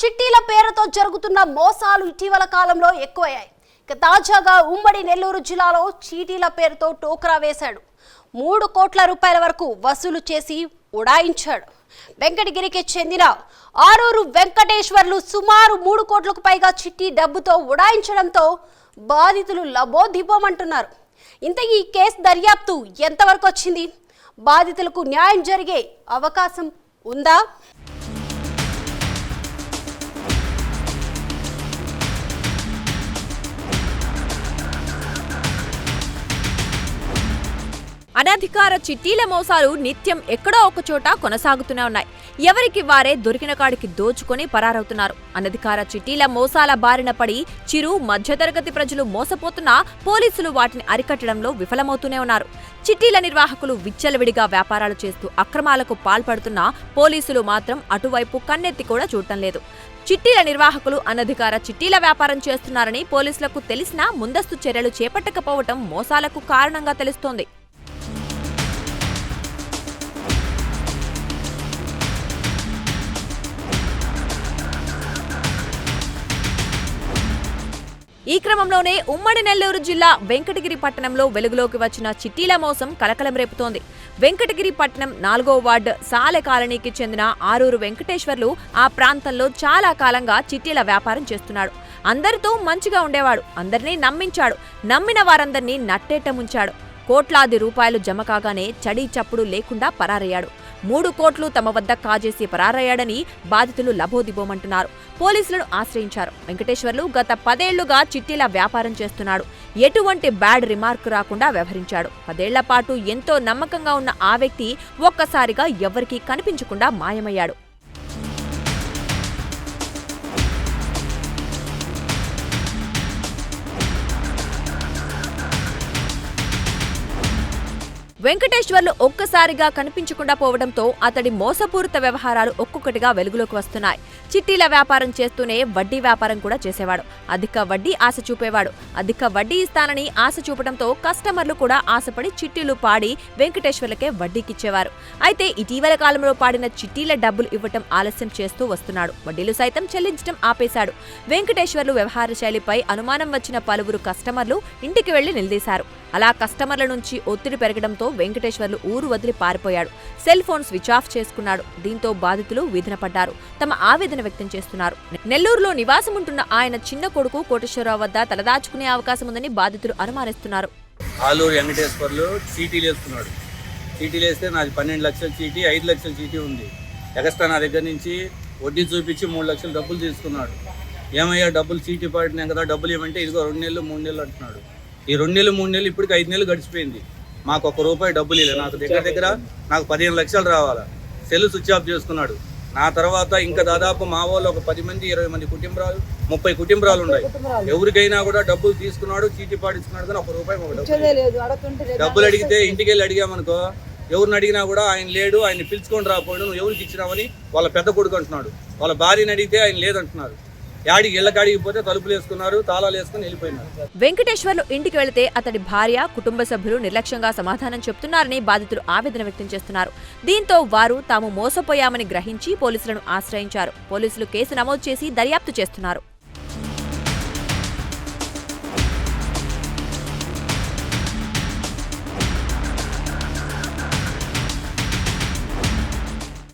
చిట్టీల పేరుతో జరుగుతున్న మోసాలు ఇటీవల కాలంలో ఎక్కువయ్యాయి. తాజాగా ఉమ్మడి నెల్లూరు జిల్లాలో చీటీల పేరుతో టోకరా వేశాడు. 3 కోట్ల రూపాయల వరకు వసూలు చేసి ఉడాయించాడు. వెంకటగిరికి చెందిన ఆరూరు వెంకటేశ్వర్లు సుమారు 3 కోట్లకు పైగా చిట్టి డబ్బుతో ఉడాయించడంతో బాధితులు లబోదిబోమంటున్నారు. ఇంతకీ ఈ కేసు దర్యాప్తు ఎంతవరకు వచ్చింది? బాధితులకు న్యాయం జరిగే అవకాశం ఉందా? అనధికార చిట్టీల మోసాలు నిత్యం ఎక్కడో ఒక చోట కొనసాగుతూనే ఉన్నాయి. ఎవరికి వారే దొరికిన కాడికి దోచుకొని పరారవుతున్నారు. అనధికార చిట్టీల మోసాల బారిన పడి చిరు మధ్యతరగతి ప్రజలు మోసపోతున్నా పోలీసులు వాటిని అరికట్టడంలో విఫలమవుతూనే ఉన్నారు. చిట్టీల నిర్వాహకులు విచ్చలవిడిగా వ్యాపారాలు చేస్తూ అక్రమాలకు పాల్పడుతున్నా పోలీసులు మాత్రం అటువైపు కన్నెత్తి కూడా చూడటం లేదు. చిట్టీల నిర్వాహకులు అనధికార చిట్టీల వ్యాపారం చేస్తున్నారని పోలీసులకు తెలిసినా ముందస్తు చర్యలు చేపట్టకపోవటం మోసాలకు కారణంగా తెలుస్తోంది. ఈ క్రమంలోనే ఉమ్మడి నెల్లూరు జిల్లా వెంకటగిరి పట్టణంలో వెలుగులోకి వచ్చిన చిట్టీల మోసం కలకలం రేపుతోంది. వెంకటగిరి పట్టణం 4వ వార్డు సాలె కాలనీకి చెందిన ఆరూరు వెంకటేశ్వర్లు ఆ ప్రాంతంలో చాలా కాలంగా చిట్టీల వ్యాపారం చేస్తున్నాడు. అందరితో మంచిగా ఉండేవాడు. అందరినీ నమ్మించాడు. నమ్మిన వారందరినీ నట్టేట ముంచాడు. కోట్లాది రూపాయలు జమ కాగానే చడీ చప్పుడు లేకుండా పరారయ్యాడు. 3 కోట్లు తమ వద్ద కాజేసి పరారయ్యాడని బాధితులు లబోదిబోమంటున్నారు. పోలీసులను ఆశ్రయించారు. వెంకటేశ్వర్లు గత 10 ఏళ్లుగా చిట్టీల వ్యాపారం చేస్తున్నాడు. ఎటువంటి బ్యాడ్ రిమార్క్ రాకుండా వ్యవహరించాడు. 10 ఏళ్ల పాటు ఎంతో నమ్మకంగా ఉన్న ఆ వ్యక్తి ఒక్కసారిగా ఎవ్వరికీ కనిపించకుండా మాయమయ్యాడు. వెంకటేశ్వర్లు ఒక్కసారిగా కనిపించకుండా పోవడంతో అతడి మోసపూరిత వ్యవహారాలు ఒక్కొక్కటిగా వెలుగులోకి వస్తున్నాయి. చిట్టీల వ్యాపారం చేస్తూనే వడ్డీ వ్యాపారం కూడా చేసేవాడు. అధిక వడ్డీ ఆశ చూపేవాడు. అధిక వడ్డీ ఇస్తానని ఆశ చూపడంతో కస్టమర్లు కూడా ఆశపడి చిట్టీలు పాడి వెంకటేశ్వర్లకే వడ్డీకిచ్చేవారు. అయితే ఇటీవల కాలంలో పాడిన చిట్టీల డబ్బులు ఇవ్వటం ఆలస్యం చేస్తూ వస్తున్నాడు. వడ్డీలు సైతం చెల్లించడం ఆపేశాడు. వెంకటేశ్వర్లు వ్యవహార శైలిపై అనుమానం వచ్చిన పలువురు కస్టమర్లు ఇంటికి వెళ్లి నిలదీశారు. అలా కస్టమర్ల నుంచి ఒత్తిడి పెరగడంతో వెంకటేశ్వర్లు ఊరు వదిలి పారిపోయాడు. సెల్ ఫోన్ స్విచ్ ఆఫ్ చేసుకున్నాడు. దీంతో బాధితులు వీధిన పడ్డారు. తమ ఆవేదన వ్యక్తం చేస్తున్నారు. నెల్లూరులో నివాసముంటున్న ఆయన చిన్న కొడుకు కోటేశ్వరరావు వద్ద తలదాచుకునే అవకాశం ఉందని బాధితులు అనుమానిస్తున్నారు. ఆలూరు వెంకటేశ్వర్లు చీటీలు వేస్తున్నాడు. చీటీలు వేస్తే నాది 12 లక్షల చీటీ, 5 లక్షల చీటీ ఉంది. ఎక్స్ట్రా నా దగ్గర నుంచి వడ్డీ చూపించి 3 లక్షలు డబ్బులు తీసుకున్నాడు. ఏమయ్యా డబ్బులు చీటీ పడినాయి కదా, డబ్బులు ఏమంటే ఇదిగో 2 నెలలు 3 నెలలు అంటున్నాడు. ఈ 2 నెలలు 3 నెలలు ఇప్పటికి 5 నెలలు గడిచిపోయింది. మాకు 1 రూపాయి డబ్బులు లేదు. నాకు దగ్గర నాకు 15 లక్షలు రావాలా. సెల్ స్విచ్ ఆఫ్ చేసుకున్నాడు. నా తర్వాత ఇంకా దాదాపు మా వాళ్ళు ఒక 10 మంది 20 మంది కుటుంబాలు 30 కుటుంబాలు ఉన్నాయి. ఎవరికైనా కూడా డబ్బులు తీసుకున్నాడు, చీటీ పాడించుకున్నాడు కానీ 1 రూపాయి డబ్బులు అడిగితే ఇంటికి వెళ్ళి అడిగామనుకో, ఎవరిని అడిగినా కూడా ఆయన లేడు, ఆయన పిలుచుకొని రాపోయాడు, నువ్వు ఎవరికి ఇచ్చినావని వాళ్ళ పెద్ద కొడుకు అంటున్నాడు. వాళ్ళ భార్యని అడిగితే ఆయన లేదంటున్నారు. యాడికి ఇళ్ళకాడికి పోతే తలుపులు వేసుకున్నారు, తాళాలు వేసుకుని వెళ్ళిపోయినారు. వెంకటేశ్వర్లు ఇంటికి వెళితే అతడి భార్య, కుటుంబ సభ్యులు నిర్లక్ష్యంగా సమాధానం చెప్తున్నారని బాధితులు ఆవేదన వ్యక్తం చేస్తున్నారు. దీంతో వారు తాము మోసపోయామని గ్రహించి పోలీసులను ఆశ్రయించారు. పోలీసులు కేసు నమోదు చేసి దర్యాప్తు చేస్తున్నారు.